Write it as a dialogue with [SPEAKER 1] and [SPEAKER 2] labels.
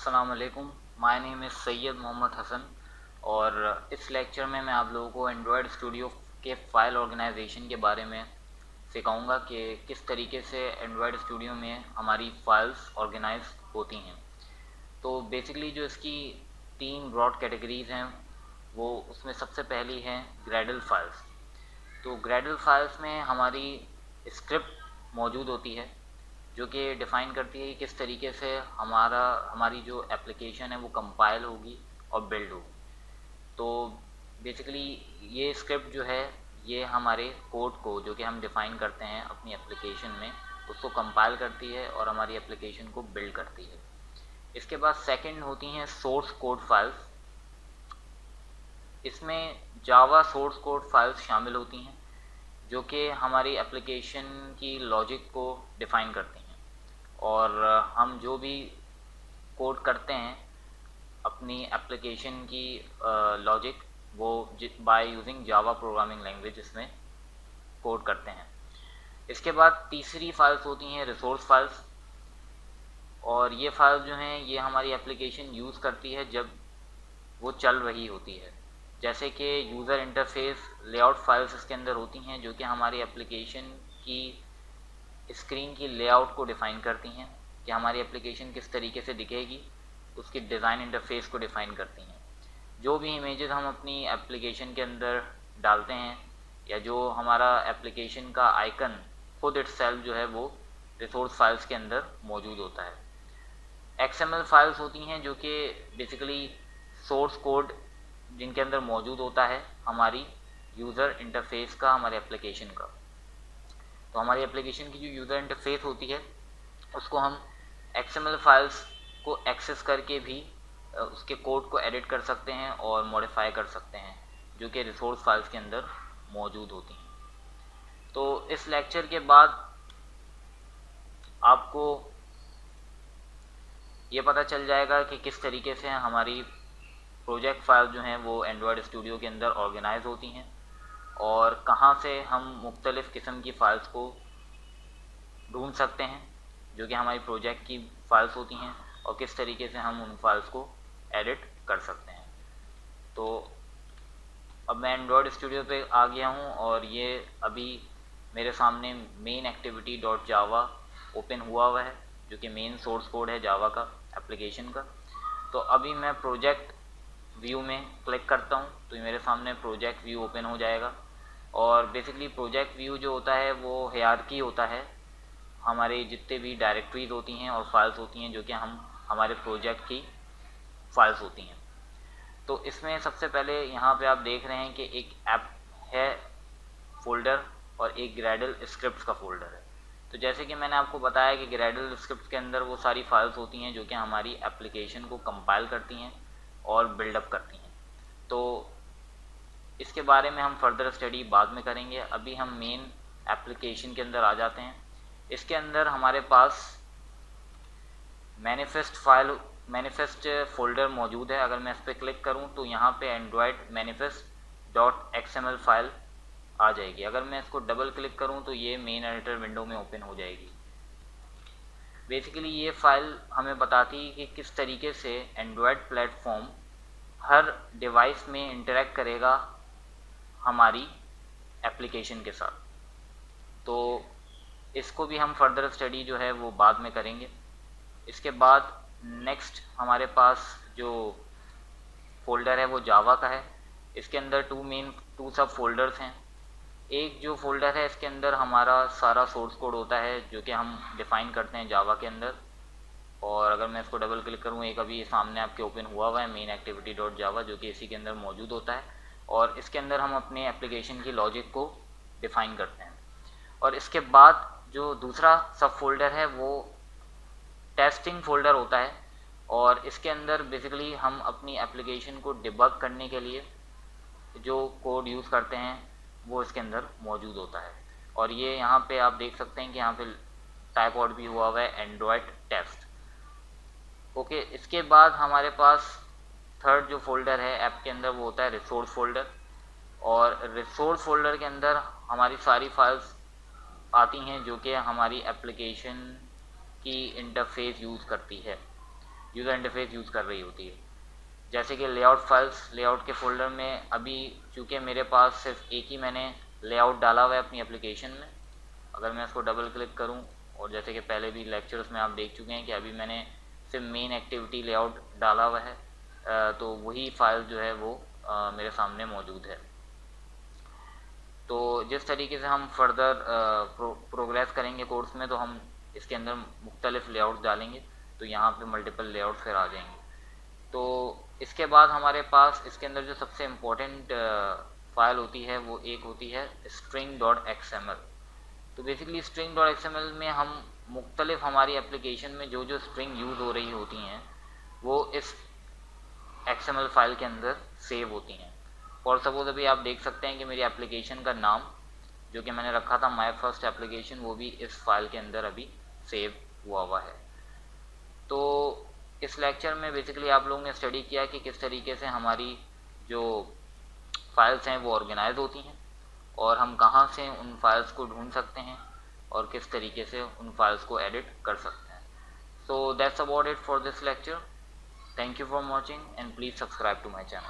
[SPEAKER 1] अस्सलाम वालेकुम। My name is Syed Mohammad Hasan और इस लेक्चर में मैं आप लोगों को एंड्रॉयड स्टूडियो के फ़ाइल ऑर्गेनाइजेशन के बारे में सिखाऊंगा कि किस तरीके से एंड्रॉयड स्टूडियो में हमारी फ़ाइल्स ऑर्गेनाइज होती हैं। तो बेसिकली जो इसकी तीन ब्रॉड कैटेगरीज़ हैं वो उसमें सबसे पहली है ग्रेडल फाइल्स। तो ग्रेडल फाइल्स में हमारी स्क्रिप्ट मौजूद होती है जो कि डिफ़ाइन करती है कि किस तरीके से हमारी जो एप्लीकेशन है वो कंपाइल होगी और बिल्ड होगी। तो बेसिकली ये स्क्रिप्ट जो है ये हमारे कोड को जो कि हम डिफ़ाइन करते हैं अपनी एप्लीकेशन में उसको कंपाइल करती है और हमारी एप्लीकेशन को बिल्ड करती है। इसके बाद सेकंड होती हैं सोर्स कोड फाइल्स। इसमें जावा सोर्स कोड फाइल्स शामिल होती हैं जो कि हमारी एप्लीकेशन की लॉजिक को डिफ़ाइन करती हैं और हम जो भी कोड करते हैं अपनी एप्लीकेशन की लॉजिक वो by using Java programming language इसमें कोड करते हैं। इसके बाद तीसरी फाइल्स होती हैं रिसोर्स फाइल्स और ये फाइल्स जो हैं ये हमारी एप्लीकेशन यूज़ करती है जब वो चल रही होती है। जैसे कि यूज़र इंटरफेस लेआउट फाइल्स इसके अंदर होती हैं जो कि हमारी एप्लीकेशन की स्क्रीन की लेआउट को डिफ़ाइन करती हैं कि हमारी एप्लीकेशन किस तरीके से दिखेगी, उसकी डिज़ाइन इंटरफेस को डिफ़ाइन करती हैं। जो भी इमेजेस हम अपनी एप्लीकेशन के अंदर डालते हैं या जो हमारा एप्लीकेशन का आइकन खुद इटसेल्फ जो है वो रिसोर्स फाइल्स के अंदर मौजूद होता है। XML फाइल्स होती हैं जो कि बेसिकली सोर्स कोड जिनके अंदर मौजूद होता है हमारी यूज़र इंटरफेस का, हमारे एप्लीकेशन का। तो हमारी एप्लीकेशन की जो यूज़र इंटरफेस होती है उसको हम XML फाइल्स को एक्सेस करके भी उसके कोड को एडिट कर सकते हैं और मॉडिफाई कर सकते हैं जो कि रिसोर्स फाइल्स के अंदर मौजूद होती हैं। तो इस लेक्चर के बाद आपको ये पता चल जाएगा कि किस तरीके से हमारी प्रोजेक्ट फाइल जो हैं वो एंड्रॉयड स्टूडियो के अंदर ऑर्गेनाइज होती हैं और कहाँ से हम मुख्तलिफ़ किस्म की फ़ाइल्स को ढूंढ सकते हैं जो कि हमारी प्रोजेक्ट की फ़ाइल्स होती हैं और किस तरीके से हम उन फाइल्स को एडिट कर सकते हैं। तो अब मैं एंड्रॉयड स्टूडियो पे आ गया हूँ और ये अभी मेरे सामने मेन एक्टिविटी डॉट जावा ओपन हुआ है जो कि मेन सोर्स कोड है जावा का एप्लीकेशन का। तो अभी मैं प्रोजेक्ट व्यू में क्लिक करता हूँ तो ये मेरे सामने प्रोजेक्ट व्यू ओपन हो जाएगा और बेसिकली प्रोजेक्ट व्यू जो होता है वो हायरार्की होता है हमारे जितने भी डायरेक्टरीज होती हैं और फाइल्स होती हैं जो कि हमारे प्रोजेक्ट की फाइल्स होती हैं। तो इसमें सबसे पहले यहाँ पे आप देख रहे हैं कि एक ऐप है फोल्डर और एक ग्रेडल स्क्रिप्ट्स का फोल्डर है। तो जैसे कि मैंने आपको बताया कि ग्रेडल स्क्रिप्ट्स के अंदर वो सारी फाइल्स होती हैं जो कि हमारी एप्लीकेशन को कंपाइल करती हैं और बिल्डअप करती हैं। तो इसके बारे में हम फर्दर स्टडी बाद में करेंगे। अभी हम मेन एप्लीकेशन के अंदर आ जाते हैं। इसके अंदर हमारे पास मैनिफेस्ट फोल्डर मौजूद है। अगर मैं इस पर क्लिक करूं तो यहाँ पे Android manifest dot XML file आ जाएगी। अगर मैं इसको डबल क्लिक करूं तो ये मेन एडिटर विंडो में ओपन हो जाएगी। बेसिकली ये फाइल हमें बताती है कि किस तरीके से एंड्रॉयड प्लेटफॉर्म हर डिवाइस में इंटरेक्ट करेगा हमारी एप्लीकेशन के साथ। तो इसको भी हम फर्दर स्टडी जो है वो बाद में करेंगे। इसके बाद नेक्स्ट हमारे पास जो फोल्डर है वो जावा का है। इसके अंदर टू सब फोल्डर्स हैं। एक जो फोल्डर है इसके अंदर हमारा सारा सोर्स कोड होता है जो कि हम डिफ़ाइन करते हैं जावा के अंदर। और अगर मैं इसको डबल क्लिक करूँ एक अभी सामने आपके ओपन हुआ है मेन एक्टिविटी डॉट जावा जो कि इसी के अंदर मौजूद होता है और इसके अंदर हम अपने एप्लीकेशन की लॉजिक को डिफ़ाइन करते हैं। और इसके बाद जो दूसरा सब फोल्डर है वो टेस्टिंग फोल्डर होता है और इसके अंदर बेसिकली हम अपनी एप्लीकेशन को डिबग करने के लिए जो कोड यूज़ करते हैं वो इसके अंदर मौजूद होता है। और ये यहाँ पे आप देख सकते हैं कि यहाँ पे टाइप आउट भी हुआ है एंड्रॉयड टेस्ट। ओके, इसके बाद हमारे पास थर्ड जो फोल्डर है ऐप के अंदर वो होता है रिसोर्स फोल्डर। और रिसोर्स फोल्डर के अंदर हमारी सारी फाइल्स आती हैं जो कि हमारी एप्लीकेशन की इंटरफेस यूज़ करती है। यूज़र इंटरफेस यूज़ कर रही होती है। जैसे कि लेआउट फाइल्स, लेआउट के फोल्डर में अभी चूँकि मेरे पास सिर्फ एक ही मैंने लेआउट डाला हुआ है अपनी एप्लीकेशन में, अगर मैं इसको डबल क्लिक करूं, और जैसे कि पहले भी लेक्चर्स में आप देख चुके हैं कि अभी मैंने सिर्फ मेन एक्टिविटी लेआउट डाला हुआ है, तो वही फाइल जो है वो मेरे सामने मौजूद है। तो जिस तरीके से हम फर्दर प्रोग्रेस करेंगे कोर्स में, तो हम इसके अंदर मुख्तलिफ लेआउट डालेंगे, तो यहाँ पे मल्टीपल लेआउट फिर आ जाएंगे। तो इसके बाद हमारे पास इसके अंदर जो सबसे इम्पोर्टेंट फाइल होती है वो एक होती है string.xml। तो बेसिकली string.xml में हम मुख्तलिफ हमारी एप्लीकेशन में जो जो स्ट्रिंग यूज़ हो रही होती हैं वो इस XML फाइल के अंदर सेव होती हैं। और सपोज अभी आप देख सकते हैं कि मेरी एप्लीकेशन का नाम जो कि मैंने रखा था माई फर्स्ट एप्लीकेशन, वो भी इस फाइल के अंदर अभी सेव हुआ है। तो इस लेक्चर में बेसिकली आप लोगों ने स्टडी किया कि किस तरीके से हमारी जो फाइल्स हैं वो ऑर्गेनाइज होती हैं, और हम कहाँ से उन फाइल्स को ढूंढ सकते हैं, और किस तरीके से उन फाइल्स को एडिट कर सकते हैं। So that's about it for this lecture. Thank you for watching and please subscribe to my channel.